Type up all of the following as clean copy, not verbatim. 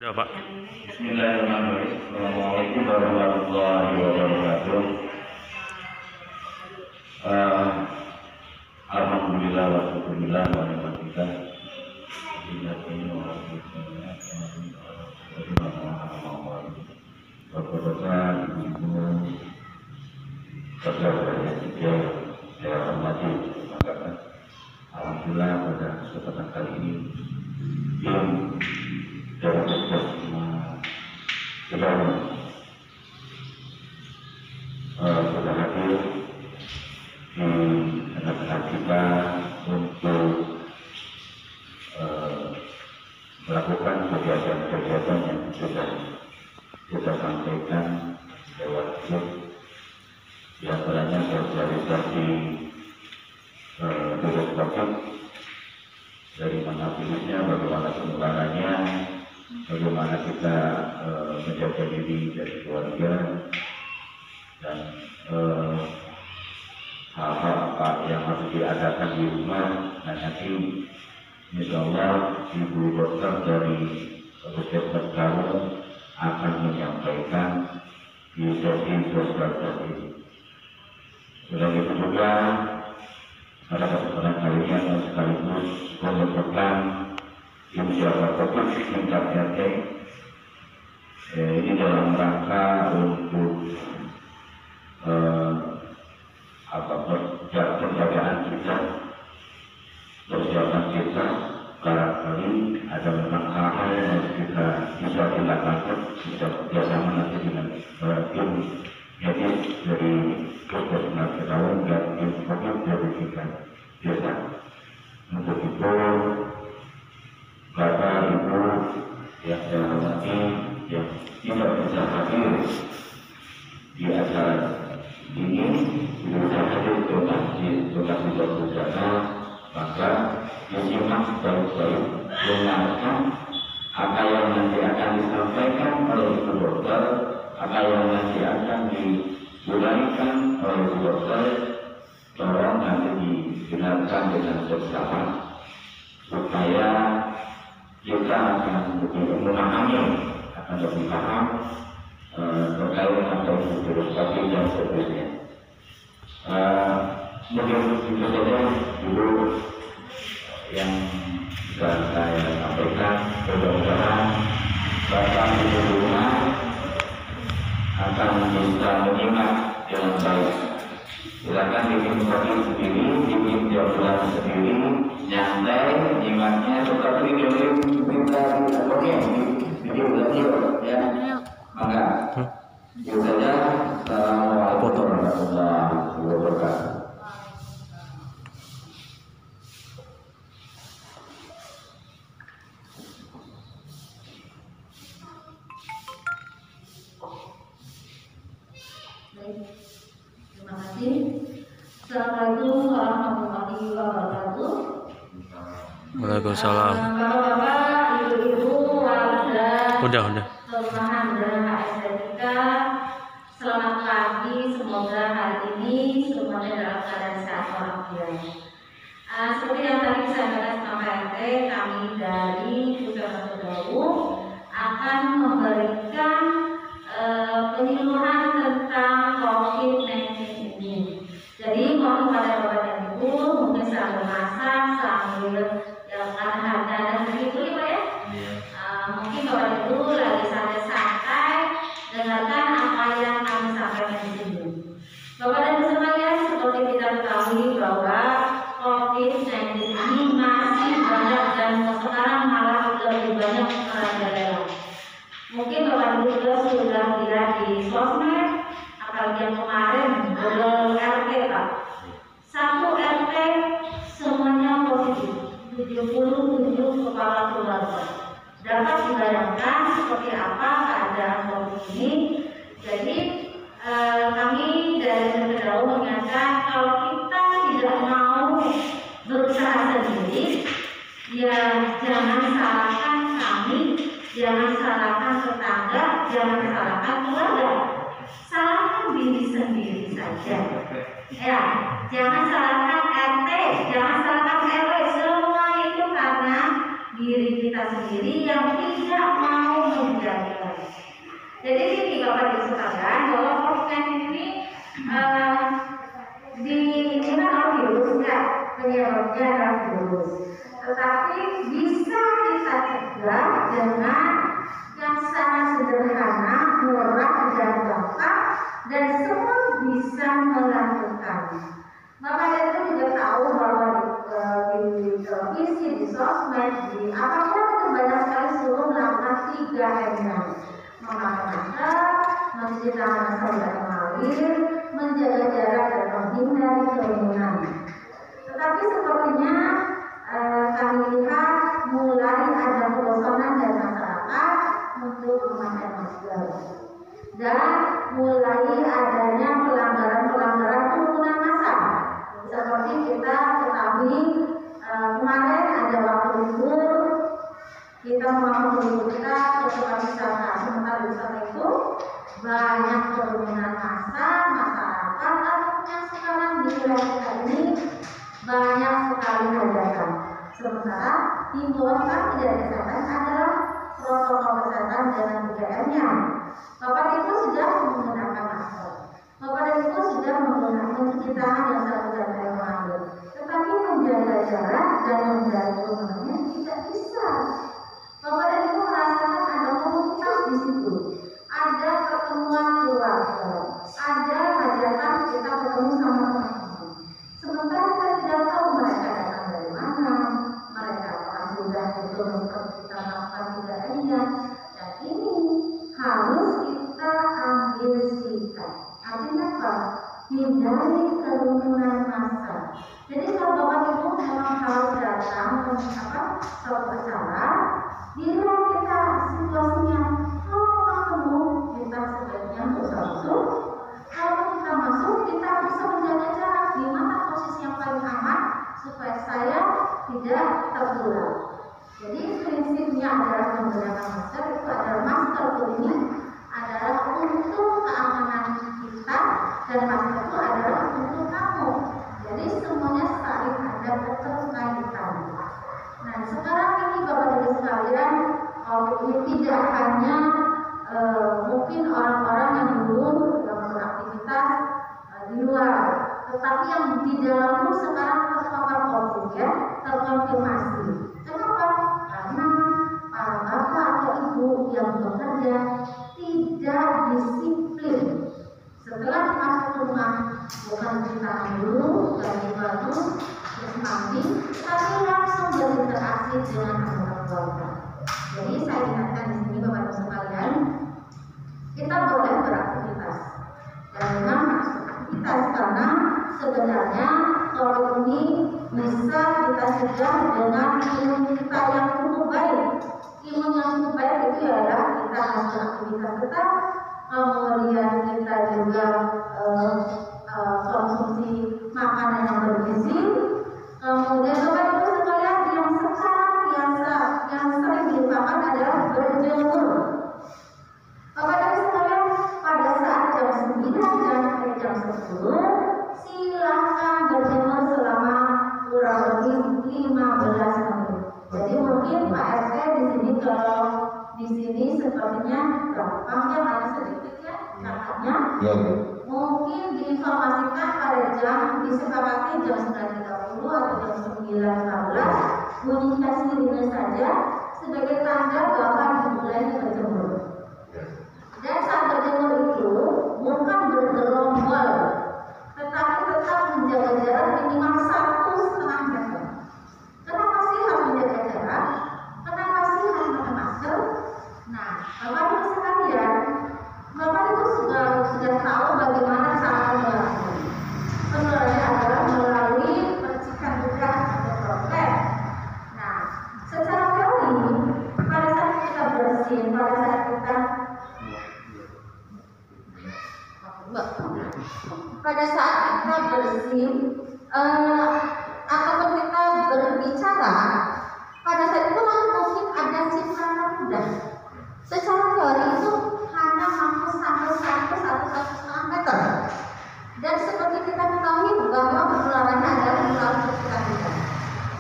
Udah, Pak. Bismillahirrahmanirrahim. Assalamualaikum warahmatullahi wabarakatuh. Alhamdulillah wa syukurillah wa ni'matillah. Saya hormati, alhamdulillah pada kesempatan kali ini yang dalam proses sedang sudah hadir di tengah-tengah kita untuk melakukan kegiatan-kegiatan yang sudah kita sampaikan lewat Zoom, di antaranya sosialisasi virus COVID, dari mana virusnya, bagaimana penularannya, bagaimana kita menjaga diri dari keluarga, dan hal-hal apa yang harus diadakan di rumah. Dan nanti insya Allah Ibu Dokter dari Puskesmas Karu akan menyampaikan di sesi sosialisasi ini. Selain itu juga pada kesempatan kali ini yang sekaligus membentukkan tim siaga COVID tingkat RT ini dalam rangka untuk penjagaan kita, persiapan kita. Barangkali ada memang hal-hal yang harus kita bisa dilakukan, bisa bekerjasama nanti dengan tim medis dari Puskesmas Karawang dan tim COVID dari kita desa. Untuk itu, Bapak Ibu yang saya hormati, yang tidak bisa hadir di acara ini, bisa hadir di lokasi bersama, maka disimak baik-baik, dengarkan apa yang nanti akan disampaikan oleh Ibu Dokter, apa yang nanti akan diuraikan oleh Ibu Dokter. Tolong nanti didengarkan dengan bersama supaya kita akan lebih memahami, akan lebih paham terkait dengan virus COVID dan sebagainya. Mungkin itu saja dulu yang bisa saya sampaikan. Mudah-mudahan Bapak Ibu rumah akan bisa menyimak dengan baik. Silakan bikin kopi sendiri, bikin jawaban sendiri, nyantai, nyimaknya seperti minta jadi belajar ya. Maka itu saja. Assalamualaikum warahmatullahi wabarakatuh. Terima kasih. Assalamualaikum warahmatullahi wabarakatuh. Waalaikumsalam. Bapak-bapak, ibu-ibu, warga kelurahan dan HSDK, selamat pagi. Semoga hari ini semuanya dalam keadaan sehat walafiat. Seperti yang tadi disampaikan sama RT, kami dari Puskesmas Karu akan memberikan penyuluhan tentang COVID-19 ini. Jadi mohon pada Bapak dan Ibu mungkin sambil masak, sambil yang ada begitu ya Pak ya. Mungkin Bapak dan Ibu lagi santai-santai dengarkan apa yang kami sampaikan di sini. Bapak dan Ibu sekalian, seperti kita ketahui bahwa COVID-19 ini masih banyak dan sekarang malah lebih banyak merajalela. Mungkin Bapak Ibu juga sudah lihat di sosmed, apalagi yang kemarin Google RT Pak. Satu RT semuanya positif, 77 kepala keluarga. Dapat dibayangkan seperti apa keadaan COVID ini. Jadi kami dari Karawang mengingatkan kalau kita tidak mau berusaha sendiri, ya jangan salahkan kami, jangan salahkan tetangga, jangan salahkan keluarga, salahkan diri sendiri saja. Ya, jangan salahkan RT, jangan salahkan RW, semua itu karena diri kita sendiri yang tidak mau Jadi ini Bapak Ibu sekalian bahwa COVID-19 ini ini kan virus ya, penyebabnya adalah virus. Tetapi bisa kita cegah dengan yang sangat sederhana, murah dan gampang, dan semua bisa melakukan. Bapak Ibu juga tahu bahwa di televisi, di sosmed, di apapun itu banyak sekali suruh melakukan 3M-nya. Memakai masker, mencuci tangan sampai mengalir, menjaga jarak dan menghindari kerumunan. Tetapi sepertinya kami lihat mulai ada kebosanan dari masyarakat untuk memakai masker dan mulai adanya pelanggaran kerumunan massa. Seperti kita ketahui kemarin ada waktu libur, kita mau kita ke tempat wisata. Sementara wisata itu banyak kerumunan massa masyarakat, yang sekarang di wilayah kita ini banyak sekali hajatan. Sementara himbauan kami dari kesehatan adalah protokol kesehatan dengan 3M-nya. Bapak Ibu sudah menggunakan masker, Bapak Ibu sudah menggunakan mencuci tangan yang satu dan air mengalir. Tetapi menjaga jarak dan menghindari kerumunannya tidak bisa. Bapak Ibu merasakan ada komunitas di situ, ada pertemuan keluarga, ada hajatan kita bertemu sama teman-teman. Sementara kita tidak tahu mereka datang dari mana, mereka apakah sudah betul seperti kita melakukan 3M-nya. Dan ini harus kita ambil sikap. Artinya apa? Hindari kerumunan massa. Jadi kalau Bapak Ibu memang harus datang ke suatu acara, dilihat kita situasinya. Kalau ketemu kita sebaiknya masuk. Kalau kita masuk, kita bisa menjaga jarak. Di mana posisi yang paling aman supaya saya tidak tertular. Jadi prinsipnya adalah menggunakan masker. Itu adalah masker ini adalah untuk keamanan kita, dan masker itu adalah untuk kamu. Jadi semuanya saling ada keterkaitan. Nah sekarang ini Bapak Ibu sekalian, ini tidak hanya mungkin orang-orang yang dulu yang beraktivitas di luar, tetapi yang di dalam pun sekarang terpapar COVID ya, terkonfirmasi. Kenapa? Karena para bapak atau ibu yang bekerja tidak disiplin. Setelah masuk rumah, bukan cuci tangan dulu, ganti baju, terus mandi, tapi langsung berinteraksi dengan anggota keluarga. Jadi saya ingatkan di sini Bapak Ibu sekalian, kita boleh beraktivitas dan memang aktivitas karena sebenarnya kalau ini bisa kita cegah dengan imun kita yang cukup baik. Imun yang cukup baik itu adalah kita harus beraktivitas tetap, kemudian kita juga konsumsi makanan yang bergizi, kemudian Bapak Ibu sekalian yang sekarang yang sering dilupakan adalah berjemur. Bapak Ibu sekalian, pada saat jam 9 sampai jam 10 silakan berjemur selama kurang lebih 15 menit. Jadi mungkin Pak RT di sini kalau di sini sepertinya gampang ya, hanya sedikit ya caranya. Ya. Mungkin diinformasikan pada jam disepakati jam 9.30 atau jam 9.15 bunyikan sirine saja sebagai tanda bahwa dimulai berjemur. Dan saat berjemur itu bukan bergerombol, tetapi tetap menjaga jarak minimal 1,5 meter. Kenapa sih harus menjaga jarak? Kenapa sih harus pakai masker? Nah, Bapak Ibu sekalian, Bapak Ibu sudah tahu bagaimana cara penularannya. Penularannya adalah melalui percikan udara atau droplet. Nah, secara teori pada saat kita bersin, pada saat kita bersin ataupun kita berbicara, pada saat itulah mungkin ada cipratan udara. Secara teori itu hanya mampu sampai 1 atau 1,5 meter. Dan seperti kita ketahui bahwa penularannya adalah melalui percikan udara.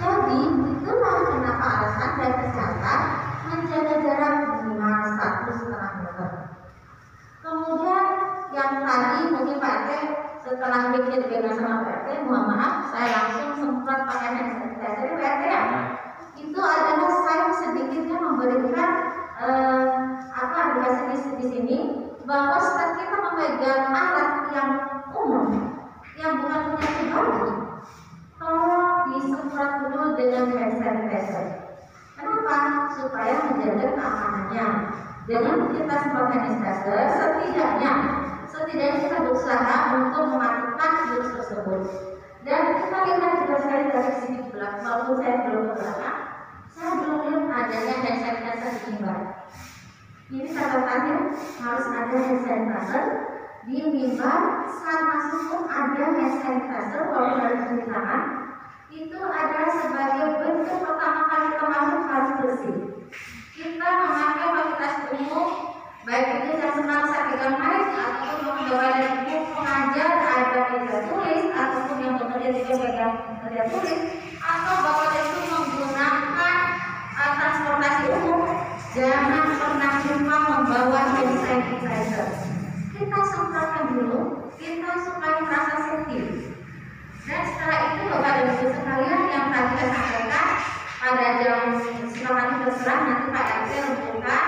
Jadi itulah kenapa alasan dari kesehatan menjaga jarak minimal 1,5 meter. begini Pak RT, setelah bikin dengan sama Pak RT, mohon maaf saya langsung semprot pakai hand sanitizer Pak RT ya. Itu adalah saya sedikitnya memberikan edukasi di sini bahwa saat kita memegang alat yang umum yang bukan punya pribadi, tolong disemprot dulu dengan hand sanitizer. Kenapa? Supaya menjaga keamanannya. Dengan kita semprot hand sanitizer, setidaknya kita berusaha untuk mematikan virus tersebut. Dan kita lihat juga saya dari sini belakang, walaupun saya belum ke belakang, saya belum lihat adanya hand sanitizer di mimbar. Ini catatannya harus ada hand sanitizer di mimbar. Saat masuk pun ada hand sanitizer, walaupun dari cuci tangan. Itu adalah sebagai bentuk pertama kali kita masuk harus bersih. Kita memakai fasilitas umum, baik itu yang senang sakitan mic ataupun membawa dari buku pengajar ada meja tulis ataupun yang bekerja juga pegang meja tulis, atau bapak itu menggunakan transportasi umum, jangan pernah lupa membawa hand sanitizer. Kita semprotkan dulu, kita supaya merasa safety. Dan setelah itu Bapak dan Ibu sekalian yang tadi saya sampaikan pada jam silahkan terserah nanti Pak RT membuka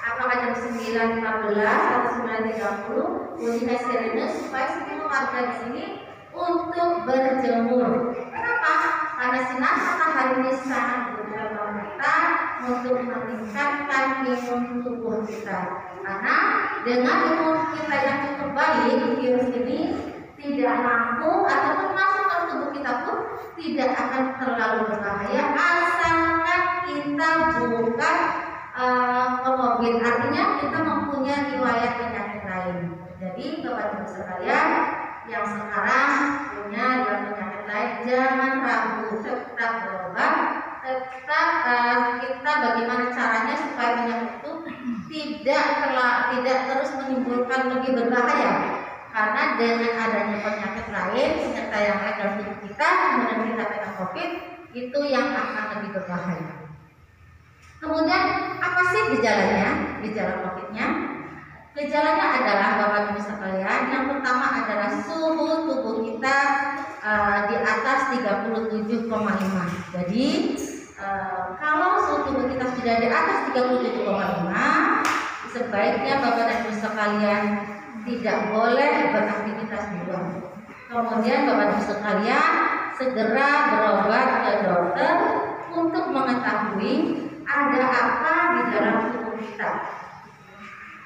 apakah jam 9.15 atau 9.30 bunyi sirene supaya semua warga di sini untuk berjemur. Kenapa? Karena sinar matahari ini sangat berguna kita untuk meningkatkan imun tubuh kita. Karena dengan imun kita yang cukup baik, virus ini tidak mampu ataupun masuk ke tubuh kita pun tidak akan terlalu berbahaya asalkan kita bukan comorbid, artinya kita mempunyai riwayat penyakit lain. Jadi Bapak Ibu sekalian yang sekarang punya penyakit lain jangan ragu, tetap berobat, tetap kita bagaimana caranya supaya penyakit itu tidak terus menimbulkan lebih berbahaya. Karena dengan adanya penyakit lain, penyerta yang lain dalam tubuh kita, kemudian kita kena COVID, itu yang akan lebih berbahaya. Kemudian apa sih gejalanya? Gejala COVID-nya? Gejalanya adalah Bapak Ibu sekalian, yang pertama adalah suhu tubuh kita di atas 37,5. Jadi kalau suhu tubuh kita sudah di atas 37,5, sebaiknya Bapak dan Ibu sekalian tidak boleh beraktivitas di luar. Kemudian Bapak Ibu sekalian segera berobat ke dokter untuk mengetahui ada apa di dalam tubuh kita.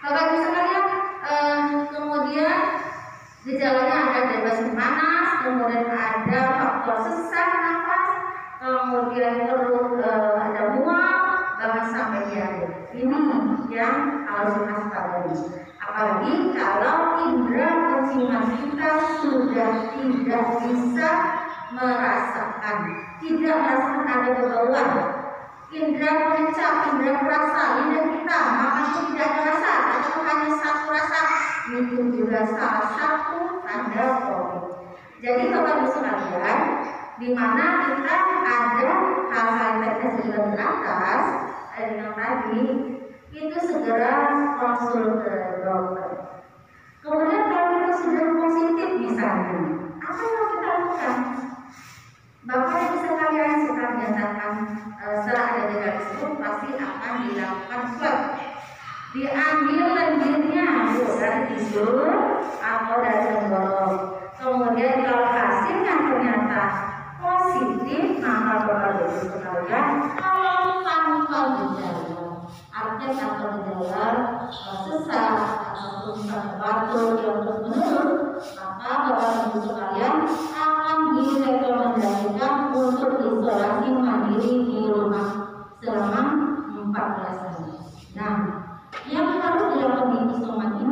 Bapak Ibu sekalian, kemudian gejalanya ada depresi panas, kemudian ada faktor sesak nafas, kemudian perut ada mual, bahkan sampai diare. Ini yang harus diwaspadai. Apalagi kalau indera penciuman kita sudah tidak bisa merasakan ada bebauan. Indera pencap, indera perasa, indera kita makanya tidak terasa atau hanya satu rasa, itu juga salah satu tanda COVID. Jadi Bapak Ibu sekalian, di mana kita ada hal-hal teknis di atas yang tadi, itu segera konsul ke dokter. Kemudian kalau kita sudah positif misalnya, apa yang kita lakukan? Bapak Ibu sekalian setelah dinyatakan setelah ada gejala tersebut pasti akan dilakukan swab. Diambil lendirnya dari tisu atau dari tenggorok. Kemudian kalau hasilnya ternyata positif, maka Bapak Ibu sekalian kalau tanpa gejala, artinya tanpa gejala sesak ataupun batuk yang terus-menerus, maka Bapak Ibu sekalian akan direkomendasikan untuk isolasi mandiri di rumah selama 14 hari. Nah, yang harus dilakukan di isolasi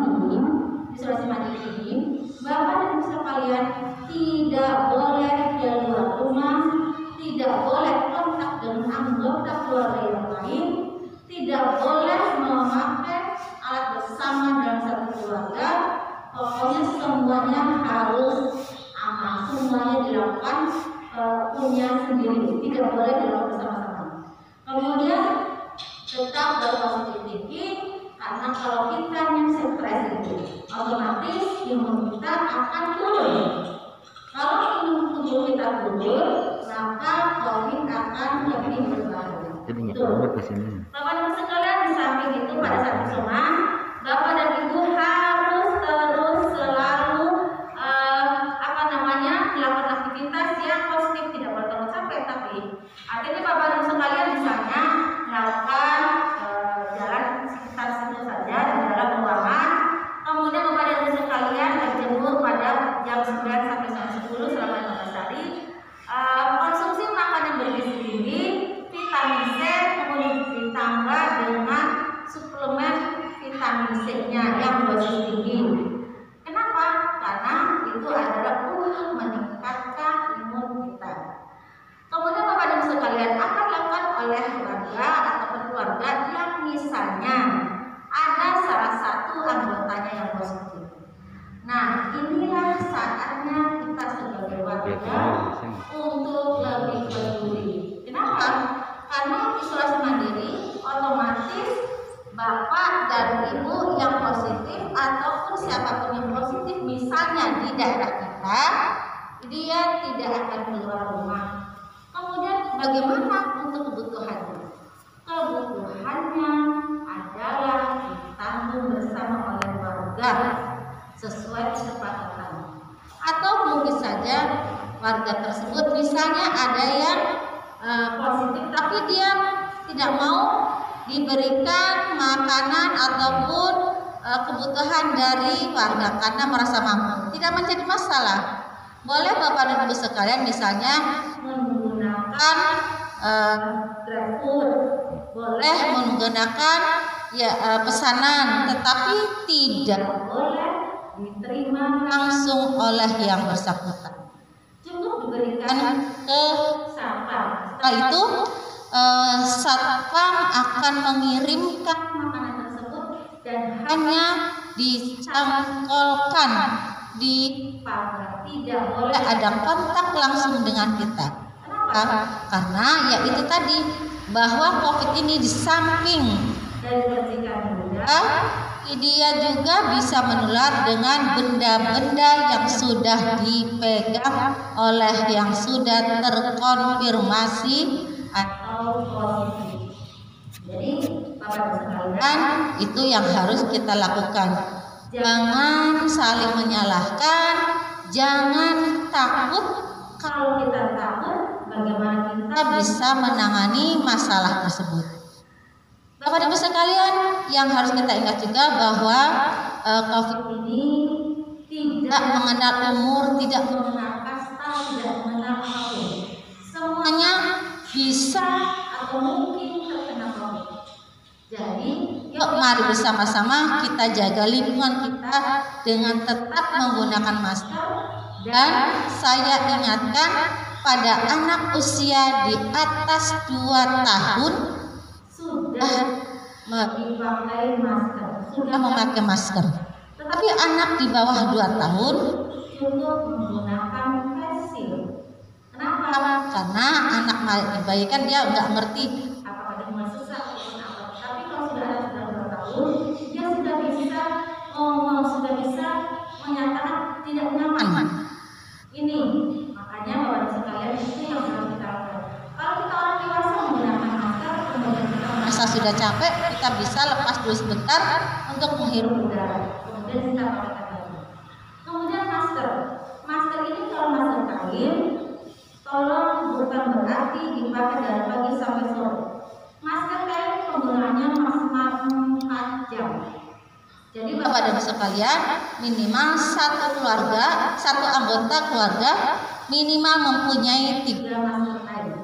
mandiri ini, Bapak dan Ibu sekalian tidak boleh keluar rumah, tidak boleh kontak dengan anggota keluarga yang lain, tidak boleh memakai alat bersama dalam satu keluarga. Pokoknya semuanya harus aman, semuanya dilakukan punya sendiri, tidak boleh dilakukan bersama-sama. Kemudian tetap berpositif tinggi, karena kalau kita yang stres itu otomatis imun kita akan turun. Kalau imun tubuh kita turun, maka COVID akan lebih berbahaya. Jadi nggak ke sini. Bapak Ibu sekalian, di samping itu pada saat isoman, Bapak dan Ibu harus terus selalu melakukan aktivitas yang positif, tidak boleh terlalu capek, tapi artinya Bapak dan Ibu sekalian misalnya melakukan jalan sekitar situ saja di dalam ruangan, kemudian Bapak dan Ibu sekalian berjemur pada jam 9 sampai jam 10 selama 15 hari, konsumsi makanan bergizi tinggi, vitamin C, kemudian ditambah dengan suplemen vitamin C-nya yang dosis tinggi. Kenapa? Karena itu adalah untuk meningkatkan imun kita. Kemudian Bapak dan Ibu sekalian akan dilakukan oleh keluarga atau keluarga yang misalnya ada salah satu anggotanya yang positif. Nah, inilah saatnya kita sebagai warga untuk lebih peduli. Kenapa? Karena isolasi mandiri otomatis Bapak dan Ibu yang positif ataupun siapapun yang positif misalnya di daerah kita, dia tidak akan keluar rumah. Kemudian bagaimana untuk kebutuhannya? Kebutuhannya adalah ditanggung bersama oleh warga sesuai kesepakatan. Atau mungkin saja warga tersebut misalnya ada yang positif tapi dia tidak mau diberikan makanan ataupun kebutuhan dari warga karena merasa mampu, tidak menjadi masalah. Boleh Bapak dan Ibu sekalian misalnya menggunakan GrabFood, boleh menggunakan pesanan, tetapi tidak boleh diterima langsung oleh yang bersangkutan. Cukup diberikan ke satpam. Setelah itu satpam akan mengirimkan makanan tersebut dan hanya dicangkolkan di pagar, tidak boleh ada kontak langsung dengan kita. Kenapa? Karena ya itu tadi, bahwa COVID ini di samping dari percikan udara, dia juga bisa menular dengan benda-benda yang sudah dipegang oleh yang sudah terkonfirmasi atau positif. Jadi Bapak sekalian, itu yang harus kita lakukan. Jangan saling menyalahkan, jangan takut. Kalau kita takut, bagaimana kita bisa menangani masalah tersebut? Bapak dan Ibu sekalian, yang harus kita ingat juga bahwa COVID ini tidak mengenal umur, tidak mengenal kasta, tidak mengenal apapun. Semuanya bisa atau mungkin terkena COVID. Jadi, yuk mari bersama-sama kita jaga lingkungan kita dengan tetap menggunakan masker. Dan saya ingatkan pada anak usia di atas 2 tahun sudah memakai masker. Tetapi anak di bawah 2 tahun cukup menggunakan face shield. Kenapa? Karena anak bayi kan dia nggak ngerti apakah dia masuk susah ataupun apa. Tapi kalau sudah ada 2 tahun, dia sudah bisa ngomong, sudah bisa menyatakan tidak nyaman. Ini makanya Bapak Ibu sekalian, itu yang harus kita lakukan. Kalau kita orang dewasa menggunakan masker, kemudian kita merasa sudah capek, kita bisa lepas dulu sebentar untuk menghirup udara. Kemudian kita pakai lagi. Kemudian masker ini kalau masker kain, tolong bukan berarti dipakai dari pagi sampai sore. Masker kain penggunaannya maksimal 4 jam. Jadi Bapak dan Ibu sekalian, minimal satu anggota keluarga minimal mempunyai 3 masker kain.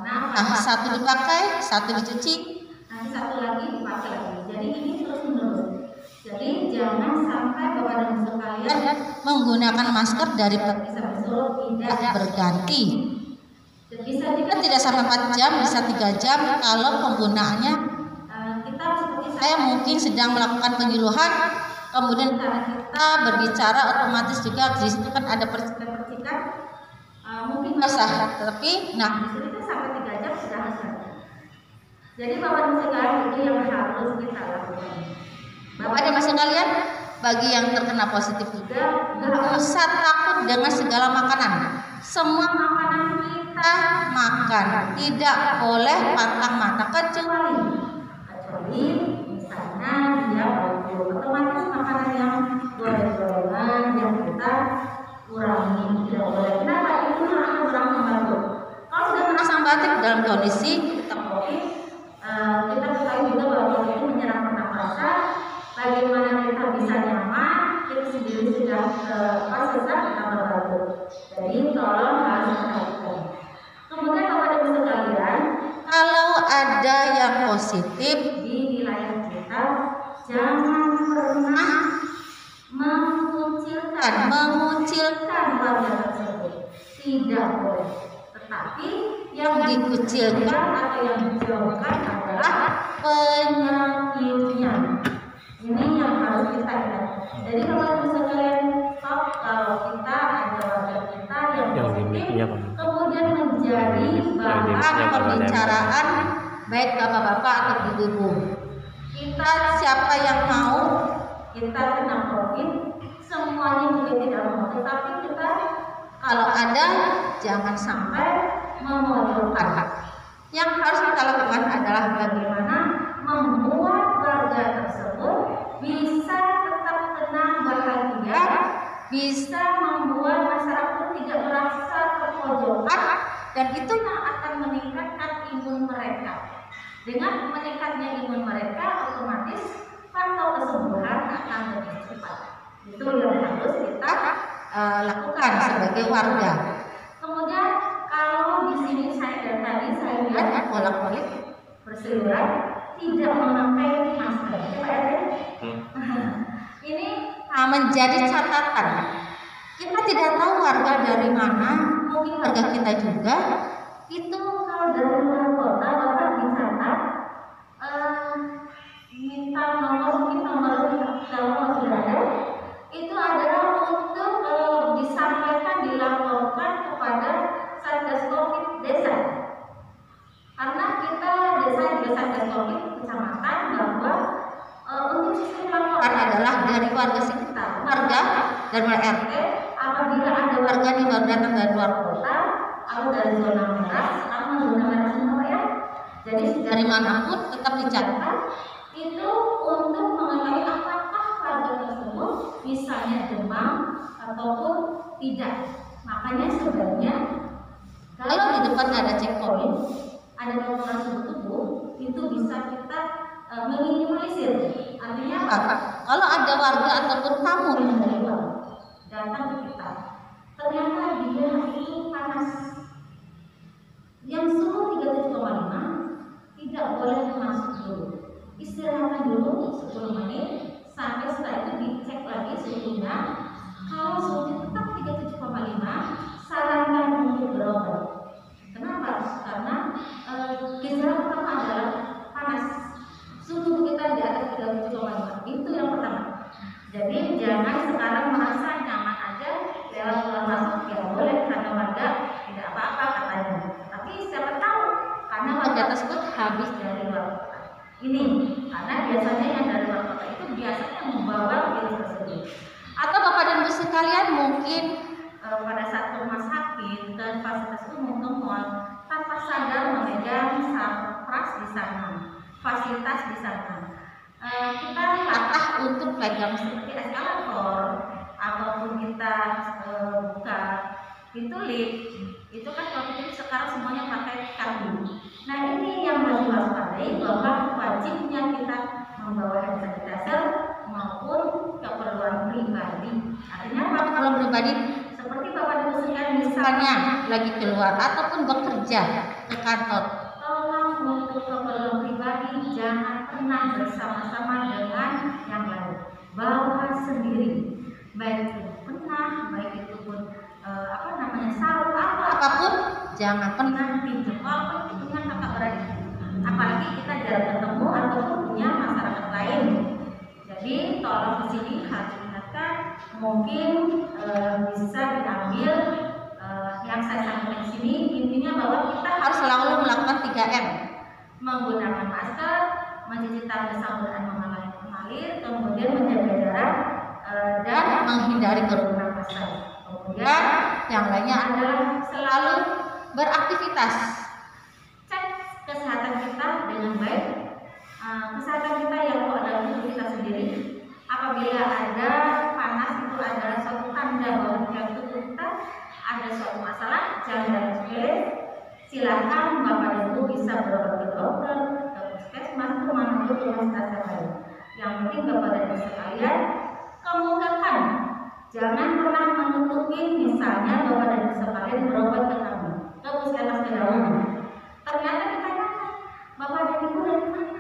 Karena satu dipakai, satu dicuci, nanti satu lagi dipakai lagi. Jadi ini terus menerus. Jadi jangan sampai Bapak dan Ibu sekalian menggunakan masker dari pagi sampai sore tidak berganti. Bisa juga tidak sampai 4 jam, bisa 3 jam kalau penggunaannya saya mungkin sedang melakukan penyuluhan, kemudian karena kita berbicara otomatis juga di situ kan ada percikan-percikan, mungkin basah, tapi nah di situ sampai 3 jam sudah basah. Jadi Bapak dan Ibu sekalian, itu yang harus kita lakukan. Bapak dan Ibu sekalian, bagi yang terkena positif juga, nggak usah takut dengan segala makanan. Semua makanan kita makan, tidak boleh pantang mata kecuali misalnya dia otomatis makanan yang goreng-gorengan yang kita kurangi, tidak boleh. Kenapa? Itu akan berangsang batuk. Kalau sudah berangsang batuk dalam kondisi kita COVID, kita ketahui juga bahwa COVID itu menyerang pernapasan. Bagaimana kita bisa nyaman, kita sendiri sudah sesak kita berbatuk. Jadi tolong harus perhatikan. Kemudian Bapak Ibu sekalian, kalau ada yang positif di wilayah kita, jangan pernah mengucilkan warga tersebut. Tidak boleh. Tetapi yang dikucilkan atau yang dijauhkan adalah penyakitnya. Ini yang harus kita ingat. Jadi kalau sekalian, kalau kita ada warga kita yang positif, kemudian menjadi bahan pembicaraan baik bapak-bapak atau ibu-ibu. Kita siapa yang mau kita kena COVID, semuanya juga tidak mau. Tetapi kita kalau ada jangan sampai memojokkan. Yang harus kita lakukan adalah bagaimana membuat warga tersebut bisa tetap tenang, bahagia, bisa membuat masyarakat tidak merasa terpojokan, dan itu yang akan meningkatkan imun mereka. Dengan meningkatnya imun mereka, otomatis faktor kesembuhan akan lebih cepat. Itu yang harus kita lakukan sebagai warga. Kemudian kalau di sini saya dari tadi saya lihat bolak-balik berseliweran tidak memakai masker. Ini menjadi catatan. Kita tidak tahu warga dari mana, mungkin warga kita juga. Itu kalau dari luar kota Bapak dicatat minta nomor, mungkin nomor kalau sudah ada, itu adalah untuk disampaikan, dilaporkan kepada Satgas Covid desa. Karena kita desa juga Satgas Covid kecamatan bahwa untuk sistem laporan adalah dari warga sekitar, warga dan RT. Apabila ada warga yang baru datang dari luar kota atau dari zona merah, sama zona merah semua ya. Jadi dari manapun tetap dicatat itu untuk mengetahui apakah warga tersebut misalnya demam ataupun tidak. Makanya sebenarnya kalau di depan ada checkpoint, ada pengukuran suhu tubuh, itu bisa kita meminimalisir. Artinya apa? Kalau ada warga ataupun tamu yang dari luar datang ke kita, ternyata dia itu panas, yang suhu 37,5, tidak boleh masuk dulu. Istirahatkan dulu 10 menit, sampai setelah itu dicek lagi suhunya. Kalau suhunya tetap 37,5, sarankan untuk berobat. Kenapa? Karena gejala pertama adalah panas. Suhu kita di atas 37,5 itu yang pertama. Jadi jangan sekarang merasa nyaman aja lewat keluar masuk, ya boleh karena warga tidak apa-apa katanya. Tapi siapa tahu karena warga tersebut habis dari luar kota. Ini karena biasanya yang dari luar kota itu biasanya membawa virus tersebut. Atau Bapak dan Ibu sekalian mungkin pada saat ke rumah sakit dan fasilitas umum kemudian tanpa sadar memegang pras di sana, fasilitas di sana. Kita latah untuk pegang seperti eskalator ataupun kita buka pintu lift, itu kan kalau kita sekarang semuanya pakai kartu. Nah ini yang harus diwaspadai bahwa wajibnya kita membawa hand sanitizer maupun keperluan pribadi. Artinya keperluan pribadi seperti Bapak Ibu sekalian misalnya lagi keluar ataupun bekerja ke kantor, tolong untuk keperluan pribadi jangan pernah bersama-sama dengan yang lain. Bawa sendiri, baik itu pernah, baik itu pun sarung atau apapun, jangan pernah pinjam walaupun dengan kakak beradik. Apalagi kita jarang ketemu ataupun punya masyarakat lain. Jadi tolong di sini harus diingatkan, mungkin bisa diambil yang saya sampaikan di sini. Intinya bahwa kita harus selalu melakukan 3M, menggunakan masker, mencuci tangan bersabun dan mengalir, kemudian menjaga jarak, dan menghindari kerumunan massa. Kemudian yang lainnya adalah selalu beraktivitas. Cek kesehatan kita dengan baik. Kesehatan kita yang adalah tubuh kita sendiri. Apabila ada panas, itu adalah suatu tanda bahwa dalam tubuh kita ada suatu masalah, jangan sepele. Silakan Bapak dan Ibu bisa berobat ke dokter, ke puskesmas, ke mana pun universitas yang lain. Yang penting Bapak dan Ibu sekalian kemukakan, jangan pernah menutupi. Misalnya Bapak dan Ibu sekalian berobat ke kami, ke puskesmas ke Daun. Ternyata ditanyakan, Bapak dan Ibu dari mana?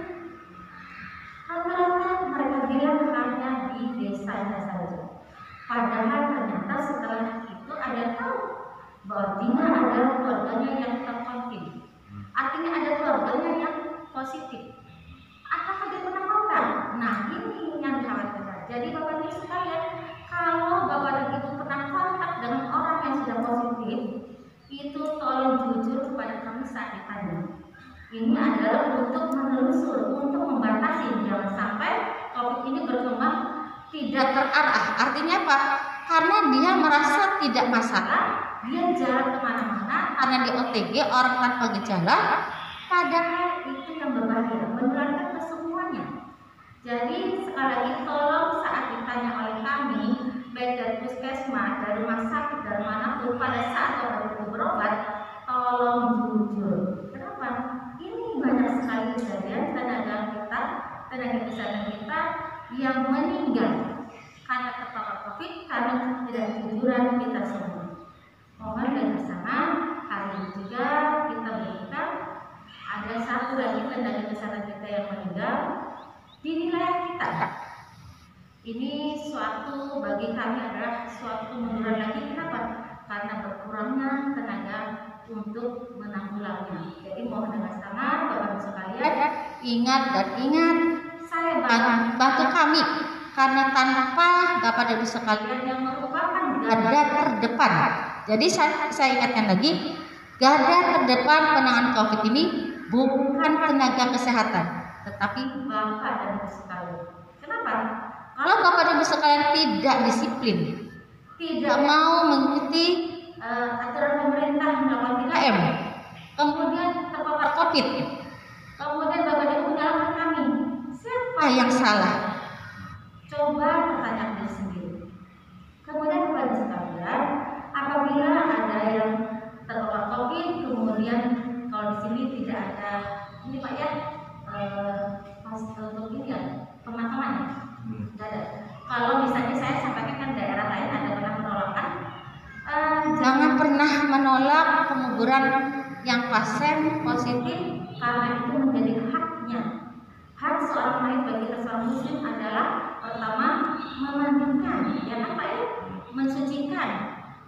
Rata-rata mereka bilang hanya di desanya saja. Padahal ternyata setelah itu ada tahu bahwa dia adalah keluarganya yang terkonfirmasi. Artinya ada keluarganya yang positif. Apakah dia pernah kontak? Nah, ini yang dikhawatirkan. Jadi Bapak Ibu sekalian, kalau Bapak dan Ibu pernah kontak dengan orang yang sudah positif, itu tolong jujur kepada kami saat ditanya. Ini adalah untuk menelusur, untuk membatasi jangan sampai COVID ini berkembang tidak terarah. Artinya apa? Karena dia merasa tidak masalah, dia jalan kemana-mana karena di OTG orang tanpa gejala, padahal itu yang berbahaya, menularkan ke semuanya. Jadi sekali lagi tolong saat ditanya oleh kami, baik dari puskesmas, dari rumah sakit, dari manapun, pada saat Bapak Ibu berobat, tolong jujur. Kenapa? Ini banyak sekali kejadian tenaga kesehatan kita yang meninggal karena terpapar COVID karena ketidakjujuran kita semua. Mohon bersama hari ini juga kita berikan ada satu lagi tenaga kesehatan kita yang meninggal di wilayah kita. Ini suatu bagi kami adalah suatu kemunduran lagi. Kenapa? Karena berkurangnya tenaga untuk menanggulanginya. Jadi mohon dengan sangat Bapak Ibu sekalian ingat dan ingat, saya bantu kami karena tanpa Bapak dan Ibu sekalian yang merupakan garda terdepan. Jadi saya ingatkan lagi, garda terdepan penanganan COVID ini bukan tenaga kesehatan, tetapi Bapak dan Ibu sekalian. Kenapa? Kalau Bapak dan Ibu sekalian tidak disiplin, tidak mau mengikuti aturan pemerintah melakukan 3M, kemudian terpapar COVID, kemudian Bapak dan Ibu menyalahkan kami, siapa yang salah? Coba pertanyaan diri sendiri. Kemudian Bapak dan Ibu sekalian, apabila ada yang terpapar COVID, kemudian kalau di sini tidak ada ini Pak ya, untuk ini ya pemakaman, tidak ada. Kalau misalnya saya sampaikan kan daerah lain ada pernah menolakkan. Jangan pernah menolak penguburan yang pasien positif karena itu menjadi haknya. Hak seorang lain bagi seorang muslim adalah pertama memandikan, ya kan Pak ya, mensucikan,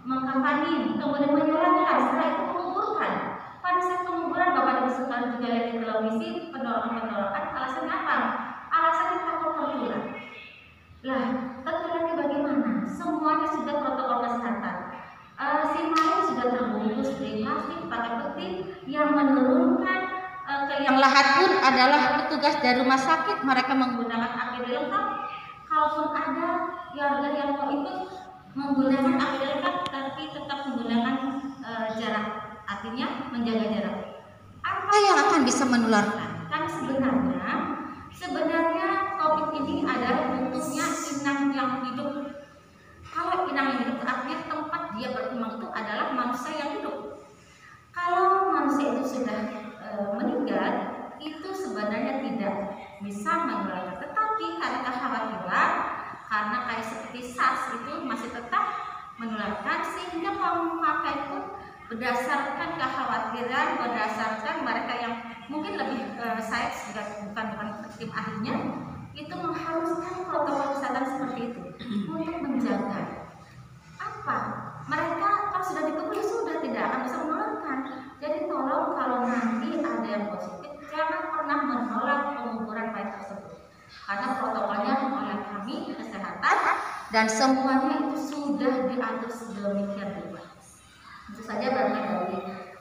mengkafani, kemudian menyolatkan, setelah itu menguburkan. Pada saat penguburan Bapak Ibu sekalian juga lihat di televisi penolakan, alasannya apa? Alasannya takut tertular. Lah, tertularnya bagaimana? Semuanya sudah protokol kesehatan. Si mayat sudah terbungkus di plastik pakai peti, yang menurunkan ke yang lahat pun adalah petugas dari rumah sakit. Mereka menggunakan APD lengkap. Kalaupun ada warga yang mau ikut menggunakan APD lengkap, tapi tetap menggunakan jarak, artinya menjaga jarak. Apa yang akan bisa menularkan? Kan sebenarnya COVID ini adalah bentuknya inang yang hidup. Kalau inang yang hidup artinya tempat dia berkembang itu adalah manusia yang hidup. Kalau manusia itu sudah meninggal, itu sebenarnya tidak bisa menularkan. Tetapi karena kekhawatiran, karena kayak seperti SARS itu masih tetap menularkan, sehingga pemakai pun berdasarkan kekhawatiran, berdasarkan mereka yang mungkin lebih saya juga bukan tim ahlinya, itu mengharuskan protokol kesehatan seperti itu untuk menjaga apa mereka kalau sudah dikubur sudah tidak akan bisa menularkan. Jadi tolong kalau nanti ada yang positif jangan pernah menolak penguburan mayat tersebut karena protokolnya oleh kami kesehatan dan semuanya itu sudah diatur sedemikian rupa. Itu saja barangkali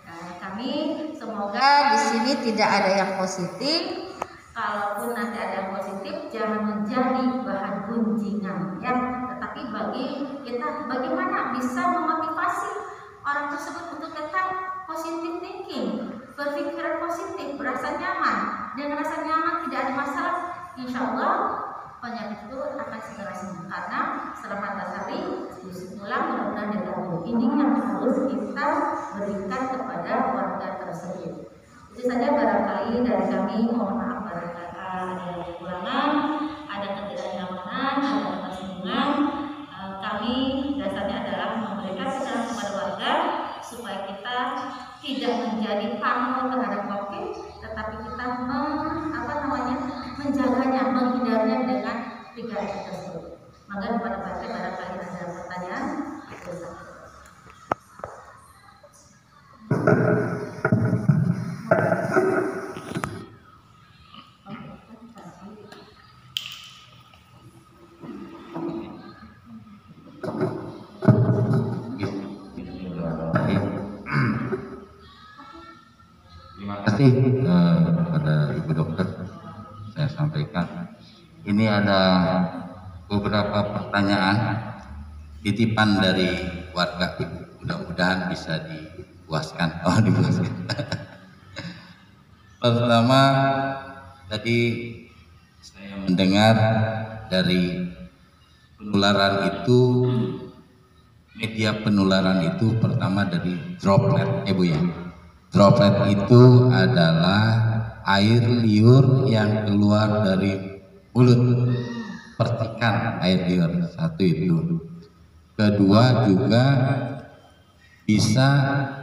dari kami. Semoga di sini tidak ada yang positif. Kalaupun nanti ada yang positif, jangan menjadi bahan gunjingan ya. bagi kita bagaimana bisa memotivasi orang tersebut untuk tetap positive thinking, berpikiran positif, berasa nyaman. Dengan rasa nyaman tidak ada masalah, insya Allah penyakit itu akan segera sembuh. Karena setelah Antasari, bismillah, mudah-mudahan digabung. Ini yang harus kita berikan kepada warga tersebut. Itu saja barangkali dari kami. Mohon maaf barangkali ada kekurangan, ada ketidaknyamanan, ada kesinggungan. Kami dasarnya adalah memberikan pesan kepada warga supaya kita tidak menjadi parno terhadap COVID, tetapi kita menjaganya, menghindarinya dengan 3M tersebut. Maka kepada Pak barangkali ada pertanyaan. Terima kasih kepada Ibu Dokter. Saya sampaikan ini ada beberapa pertanyaan titipan dari warga, mudah-mudahan bisa dipuaskan. Dipuaskan. Pertama, tadi saya mendengar dari penularan itu, media penularan itu pertama dari droplet, Bu ya. Droplet itu adalah air liur yang keluar dari mulut, percikan air liur, satu itu. Kedua juga bisa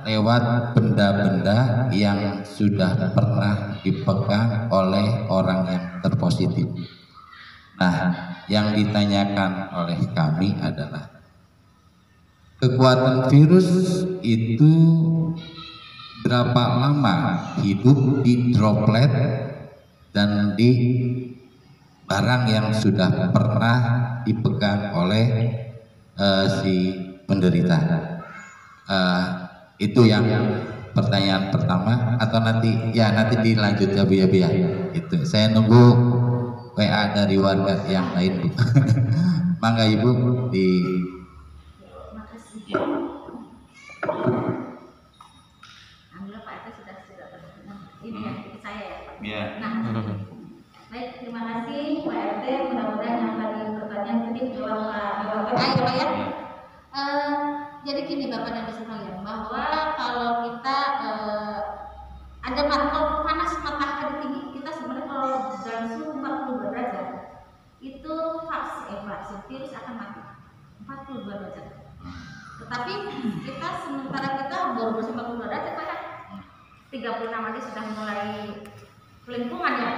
lewat benda-benda yang sudah pernah dipegang oleh orang yang terpositif. Nah, yang ditanyakan oleh kami adalah kekuatan virus itu berapa lama hidup di droplet dan di barang yang sudah pernah dipegang oleh si penderita. Itu yang pertanyaan pertama, atau nanti dilanjut ya Bu ya. Itu saya nunggu WA dari warga yang lain Bu. Mangga Ibu di. Ini yang saya ya Pak. Ya. Nah, baik, terima kasih Pak RT. Mudah-mudahan yang tadi pertanyaan tadi jawab Bapak ya. Jadi gini Bapak dan Ibu sekalian, bahwa kalau kita ada kalau panas matahari tinggi, kita sebenarnya kalau dalam suhu 42 derajat itu vaksin virus akan mati 42 derajat. Tetapi kita sementara kita baru bersih 42 derajat Pak, 36 aja sudah mulai kelimpungan ya.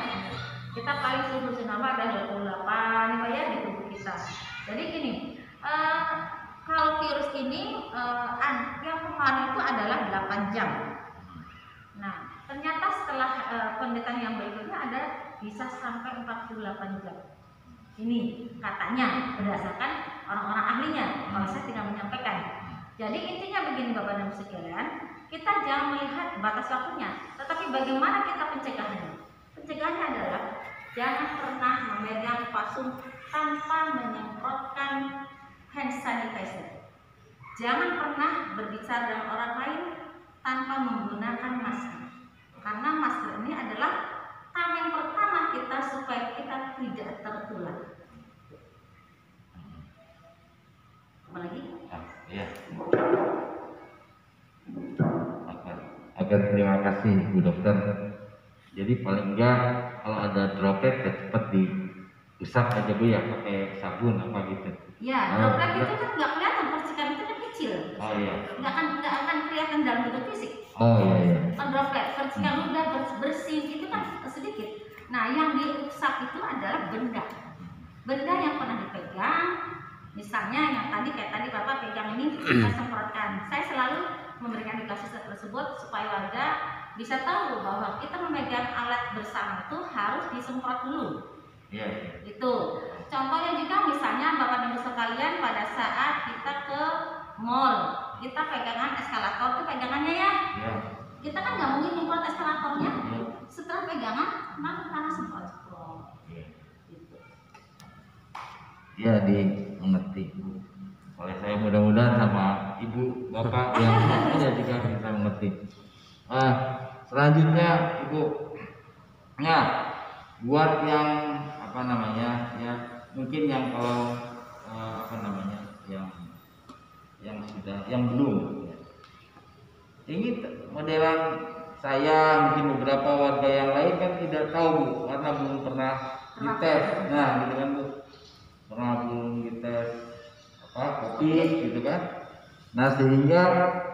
Kita paling suhu bersenama ada 28 Pak ya di tubuh kita. Jadi gini, kalau virus ini yang kemarin itu adalah 8 jam. Nah, ternyata setelah penelitian yang berikutnya ada bisa sampai 48 jam. Ini katanya berdasarkan orang-orang ahlinya, kalau saya tidak menyampaikan. Jadi intinya begini Bapak dan Ibu sekalian, kita jangan melihat batas waktunya, tetapi bagaimana kita pencegahannya. Pencegahannya adalah jangan pernah memegang parfum tanpa menyemprotkan hand sanitizer. Jangan pernah berbicara dengan orang lain tanpa menggunakan masker. Karena masker ini adalah tameng pertama kita supaya kita tidak tertular. Apalagi? Ya. Oke, terima kasih Bu Dokter. Jadi paling enggak kalau ada droplet ya cepat diusap aja Bu ya, pakai sabun apa gitu. Ya, droplet itu kan nggak kelihatan, percikan itu kan kecil. Oh iya. Nggak akan kelihatan dalam bentuk fisik. Oh iya. Kalau droplet percikan udah bersih itu kan sedikit. Nah, yang diusap itu adalah benda yang pernah dipegang. Misalnya yang kayak tadi Bapak pegang ini, kita semprotkan. Saya selalu memberikan edukasi tersebut supaya warga bisa tahu bahwa kita memegang alat bersama itu harus disemprot dulu. Iya. Itu. Contohnya juga misalnya Bapak dan Ibu sekalian pada saat kita ke mall, kita pegangan eskalator tuh pegangannya ya. Iya. Kita kan nggak mungkin nyemprot eskalatornya. Setelah pegangan, karena semprot. Iya. Gitu. ya dimengerti oleh saya, mudah-mudahan sama ibu bapak yang ya juga bisa mengerti. Selanjutnya ibu, nah buat yang apa namanya ya, mungkin yang kalau apa namanya yang sudah yang belum ya. Ini modelan saya, mungkin beberapa warga yang lain kan tidak tahu Bu, karena belum pernah dites. Nah gitu kan Bu, pernah belum dites apa COVID gitu kan. Nah sehingga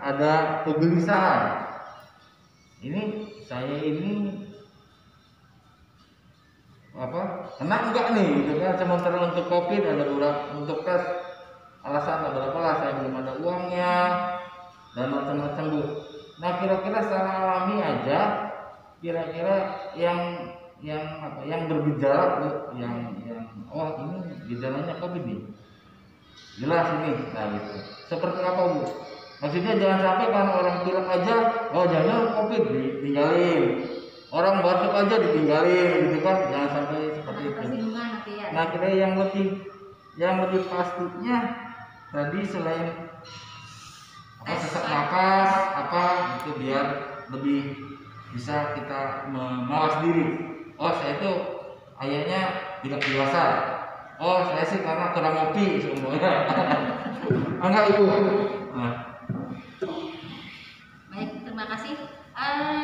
ada kegelisahan. Ini saya ini apa kena enggak nih gitu kan. Sementara untuk COVID ada beberapa, untuk tes alasan ada berapa lah, saya belum ada uangnya dan macam-macam Bu. Nah kira-kira secara alami aja, kira-kira yang apa yang bergejala Bu, yang oh ini gejalanya COVID nih, jelas ini, nah gitu. Seperti apa Bu? Maksudnya jangan sampai karena orang pilek aja, oh jangan COVID ditinggalin, orang batuk aja ditinggalin gitu kan, jangan sampai seperti itu. Nah kira yang lebih pastinya tadi selain apa sesak napas apa itu biar lebih bisa kita mawas diri. Oh saya itu ayahnya tidak dewasa. Oh saya sih karena kurang ngopi semuanya. Enggak ibu. Nah. Baik, terima kasih.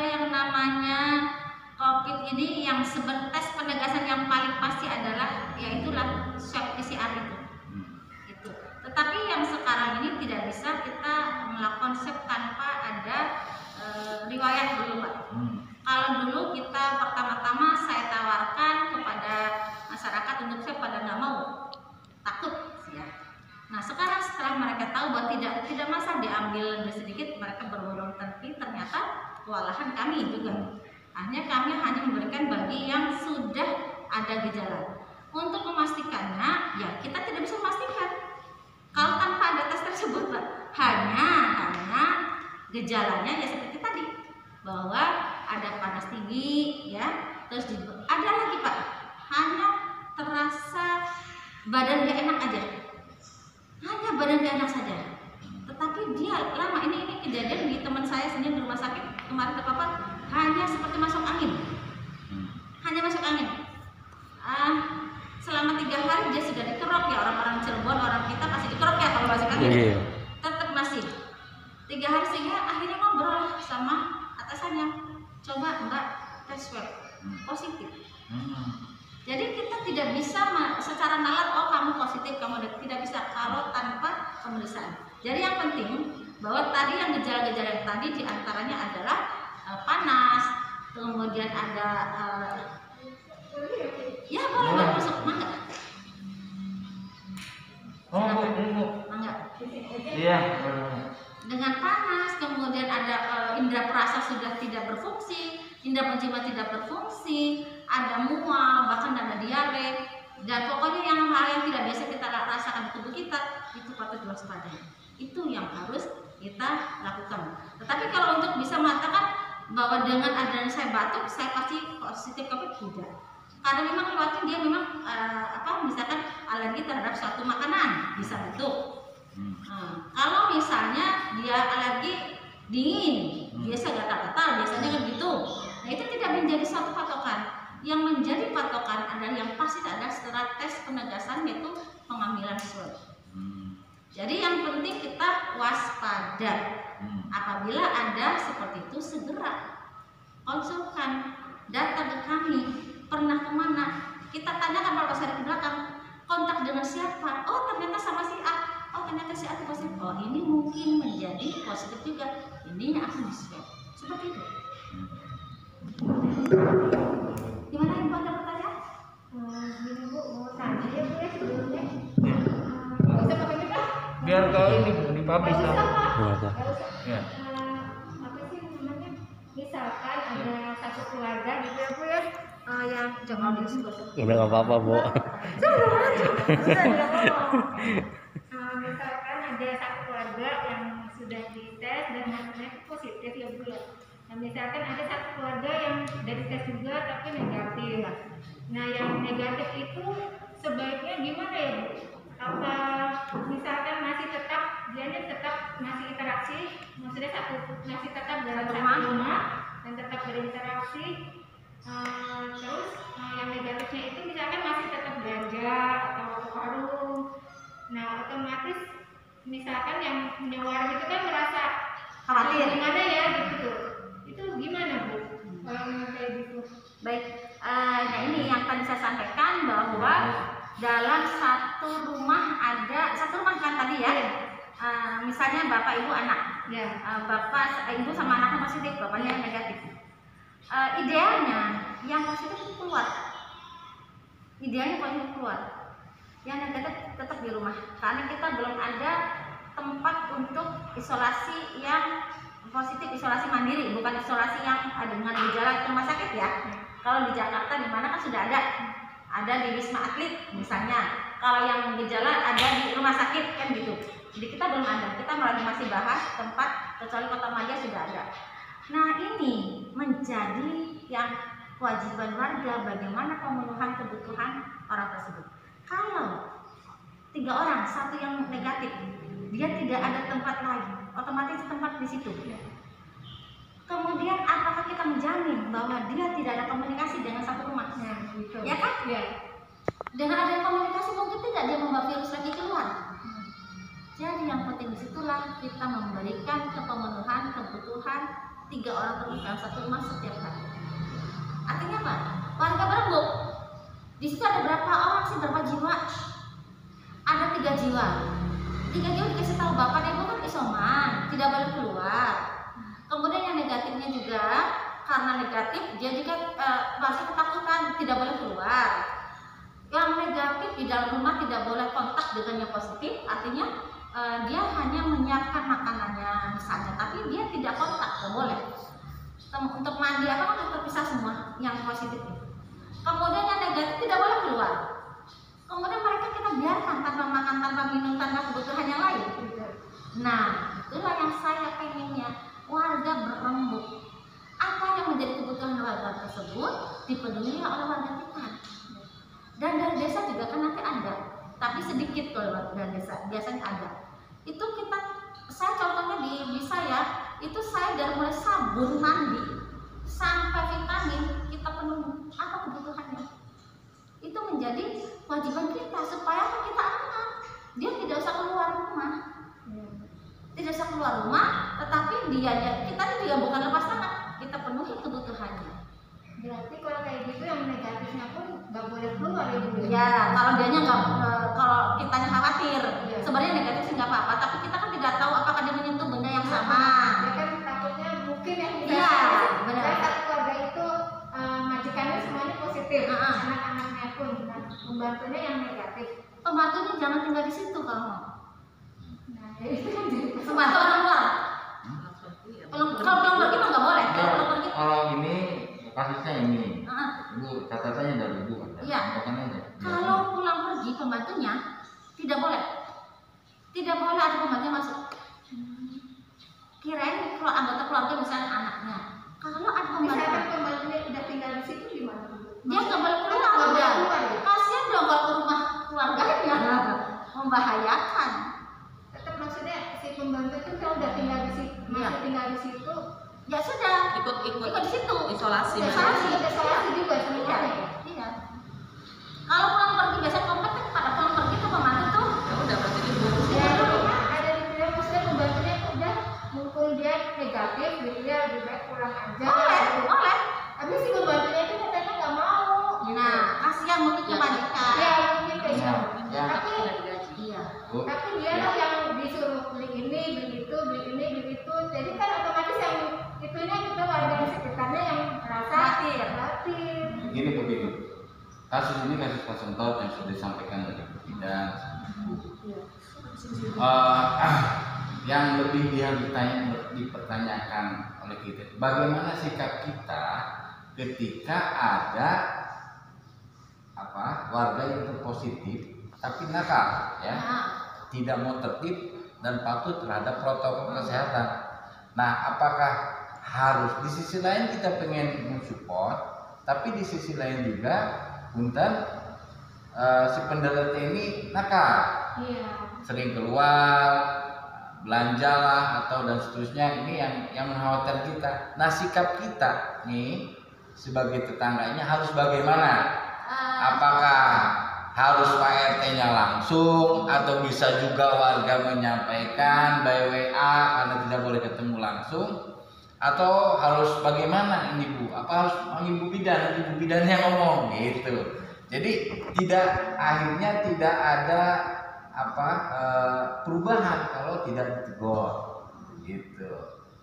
Yang namanya COVID ini yang tes penegasan yang paling pasti adalah yaitulah swab PCR itu. Tetapi yang sekarang ini tidak bisa kita melakukan swab tanpa ada riwayat dulu Pak. Kalau dulu kita pertama-tama saya tawarkan kepada masyarakat untuk swab pada nggak mau, takut ya. Nah sekarang setelah mereka tahu bahwa tidak masalah diambil lebih sedikit, mereka berbondong tapi ternyata kewalahan kami juga. Akhirnya kami hanya memberikan bagi yang sudah ada gejala. Untuk memastikannya ya kita tidak bisa memastikan. Kalau tanpa ada tes tersebut, Pak, hanya gejalanya ya seperti tadi, bahwa ada panas tinggi, ya, terus ada lagi Pak, hanya terasa badan gak enak aja, hanya badan gak enak saja. Tetapi dia lama ini kejadian di teman saya sendiri di rumah sakit kemarin terpapar, hanya seperti masuk angin, selama 3 hari dia sudah dikerok ya, orang-orang Cirebon, orang kita pasti dikerok ya kalau masuk angin. Tetap masih 3 hari, sehingga akhirnya ngobrol sama atasannya, coba Mbak tes swab positif. Jadi kita tidak bisa secara nalar, oh kamu positif, kamu tidak bisa kalau tanpa pemeriksaan. Jadi yang penting bahwa tadi yang gejala-gejala yang tadi diantaranya adalah panas, kemudian ada ya boleh masuk, mangga. Mangga. Iya. Dengan panas, kemudian ada indera perasa sudah tidak berfungsi, indera penciuman tidak berfungsi, ada mual, bahkan ada diare, dan pokoknya yang hal yang tidak biasa kita rasakan di tubuh kita itu patut diwaspadai. Itu yang harus kita lakukan. Tetapi kalau untuk bisa mengatakan bahwa dengan adanya saya batuk saya pasti positif COVID, tidak. Karena memang lewatnya dia memang misalkan alergi terhadap suatu makanan, bisa batuk. Kalau misalnya dia alergi dingin, biasa gatal-gatal, biasanya kan gitu. Nah itu tidak menjadi suatu patokan. Yang menjadi patokan adalah yang pasti adalah setelah tes penegasan, yaitu pengambilan swab. Jadi yang penting kita waspada. Apabila ada seperti itu segera konsulkan, datang ke kami. Pernah kemana? Kita tanyakan kalau saya di belakang, kontak dengan siapa? Oh ternyata sama si A. Oh ternyata si A itu positif. Oh ini mungkin menjadi positif juga. Ini yang akan di-swab. Seperti itu. Gimana Ibu, ada pertanyaan? Gini Bu, mau tanya ya Bu ya sebelumnya. Bisa pakai kita? Biar kau ini dipublish apa? Ya. Apa sih namanya? Misalkan ada satu keluarga gitu ya Bu ya, yang jangan disebut. Udah nggak apa-apa Bu. Misalkan ada satu keluarga yang sudah dites dan hasilnya positif ya Bu ya. Nah, misalkan ada satu keluarga yang sudah dites juga tapi negatif. Nah yang negatif itu sebaiknya gimana ya Bu? dalam satu rumah dan tetap berinteraksi. Terus yang negatifnya itu misalkan masih tetap belanja atau ke warung. Nah otomatis misalkan yang punya warung itu kan merasa Khawatir. gimana ya gitu. Itu gimana Bu? Kalau kayak gitu. Baik, nah ini yang tadi saya sampaikan bahwa dalam satu rumah kan tadi ya. Misalnya bapak ibu anak, Ya. bapak ibu sama anaknya positif, bapaknya negatif. Idealnya yang positif itu keluar, yang negatif tetap di rumah, karena kita belum ada tempat untuk isolasi yang positif, isolasi mandiri, bukan isolasi yang dengan gejala rumah sakit ya. Kalau di Jakarta di mana kan sudah ada di Wisma Atlet misalnya. Kalau yang gejala ada di rumah sakit kan gitu. Jadi kita belum ada, kita masih bahas tempat, kecuali Kota Madia sudah ada. Nah ini menjadi yang kewajiban warga, bagaimana pemenuhan kebutuhan orang tersebut. Kalau 3 orang, 1 yang negatif, dia tidak ada tempat lagi, otomatis tempat di situ. Kemudian apakah kita menjamin bahwa dia tidak ada komunikasi dengan satu rumah? Gitu. Ya kan? Ya. Dengan adanya komunikasi mungkin tidak dia membawa virus lagi keluar. Jadi yang penting disitulah kita memberikan pemenuhan kebutuhan 3 orang terus dalam satu rumah setiap hari. Artinya apa? Warga berembuk. Di situ ada berapa orang sih, berapa jiwa? Ada 3 jiwa. 3 jiwa dikasih tahu bapak dan ibu kan isoman, tidak boleh keluar. Kemudian yang negatifnya juga karena negatif dia juga masih ketakutan, tidak boleh keluar. Yang negatif di dalam rumah tidak boleh kontak dengan yang positif, artinya dia hanya menyiapkan makanannya misalnya, tapi dia tidak kontak, tidak boleh. Untuk mandi apa kan terpisah semua yang positif. Kemudian yang negatif tidak boleh keluar. Kemudian mereka kita biarkan tanpa makan, tanpa minum, tanpa kebutuhan yang lain. Nah, itulah yang saya pengennya, warga berembuk. Apa yang menjadi kebutuhan warga tersebut dipenuhi oleh warga kita. Dan dari desa juga kan nanti ada, tapi sedikit kalau dari desa biasanya ada. Itu saya contohnya di saya, itu saya dari mulai sabun mandi sampai vitamin kita penuhi. Apa kebutuhannya? Itu menjadi kewajiban kita supaya kita aman. Dia tidak usah keluar rumah, tetapi kita juga bukan lepas tangan, kita penuhi kebutuhannya. Berarti kalau kayak gitu yang negatifnya pun nggak boleh keluar ya Bu? Ya, kalau dianya nggak, kalau kitanya khawatir, Ya. sebenarnya negatif sih nggak apa-apa, tapi kita kan tidak tahu apakah dia menyentuh benda yang sama. Ya kan takutnya mungkin yang Iya, benar. satu keluarga itu majikannya semuanya positif, Heeh. anak-anaknya pun, nah, pembantunya yang negatif. Pembantunya jangan tinggal di situ kalau mau. Nah itu kan jadi Pembantu orang luar. Kalau pulang pergi mah nggak boleh. Kalau pulang pergi, Kalau ini kasusnya ini, Heeh. Ibu catatannya dari Ibu kan? Iya. Contohkan aja. Kalau pulang pergi pembantunya tidak boleh. Tidak boleh ada pembantu yang masuk. Kirain kalau anggota keluarga misalnya anaknya. Kalau ada pembantu, misalkan pembantunya udah tinggal di situ gimana? dia nggak boleh keluar. Nggak boleh Udah. keluar ya? Kasian dong kalau ke rumah keluarganya, membahayakan. Tetap maksudnya si pembantu itu kalau udah tinggal di situ, Iya. masih tinggal di situ, Ya sudah, ikut ikut di situ. isolasi. isolasi juga semuanya. Iya. Iya. Kalau pulang pergi biasanya komplek kan pada pulang pergi tuh pembantu tuh. Ya udah berarti libur. Ya, ada di video maksudnya pembantunya itu udah mumpung dia negatif gitu ya, lebih baik pulang aja. Boleh. Tapi si pembantunya itu katanya nggak mau. Nah, kasihan mungkin ke majikan. Ya mungkin kayak Ya, gitu. ya. Tapi Iya. Bu, tapi dia lah yang disuruh beli ini, beli itu, beli ini, beli itu. Jadi kan otomatis yang itunya kita warga di sekitarnya yang merasa khawatir. begini. Kasus ini kasus contoh yang sudah disampaikan oleh Bu Bidan. Yang lebih dipertanyakan oleh kita, bagaimana sikap kita ketika ada warga yang terpositif tapi nakal, ya, Nah, tidak mau tertib dan patuh terhadap protokol kesehatan. Nah, apakah harus di sisi lain kita pengen mensupport, tapi di sisi lain juga punten si penderita ini nakal, Iya. sering keluar, belanjalah atau dan seterusnya, ini yang mengkhawatirkan kita. Nah, sikap kita nih sebagai tetangganya harus bagaimana? Apakah harus Pak RT-nya langsung atau bisa juga warga menyampaikan by WA karena tidak boleh ketemu langsung, atau harus bagaimana ini Bu? Apa harus ibu bidan yang ngomong gitu. Jadi akhirnya tidak ada perubahan kalau tidak ditegur gitu.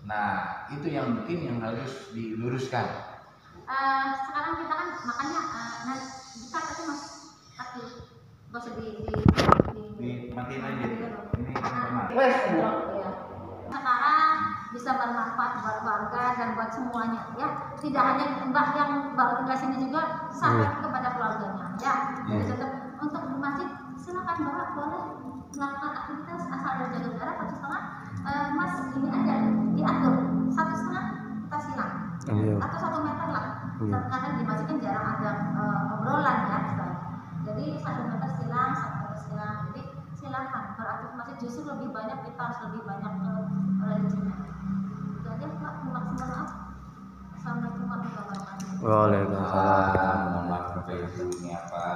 Nah, itu yang mungkin yang harus diluruskan. Sekarang kita kan makanya kita tadi mas gak usah Matiin aja. Ini ya. Sekarang bisa bermanfaat buat warga dan buat semuanya ya, tidak hanya mbak yang baru tinggal sini juga sampai kepada keluarganya ya. Jadi tetap untuk di masjid silakan bapak boleh melakukan aktivitas asal ada jaga jarak 1,5 mas ini aja diatur 1,5 kita silang atau 1 meter lah. Karena di masjid kan jarang ada obrolan ya. Jadi 1 meter silang, 1 meter silang. Jadi silakan beratur masjid, justru lebih banyak kita harus lebih banyak religinya. Itu aja Pak, maksimal maaf. Assalamualaikum warahmatullahi wabarakatuh. Waalaikumsalam. Mohon maaf Bapak Ibu, ini apa?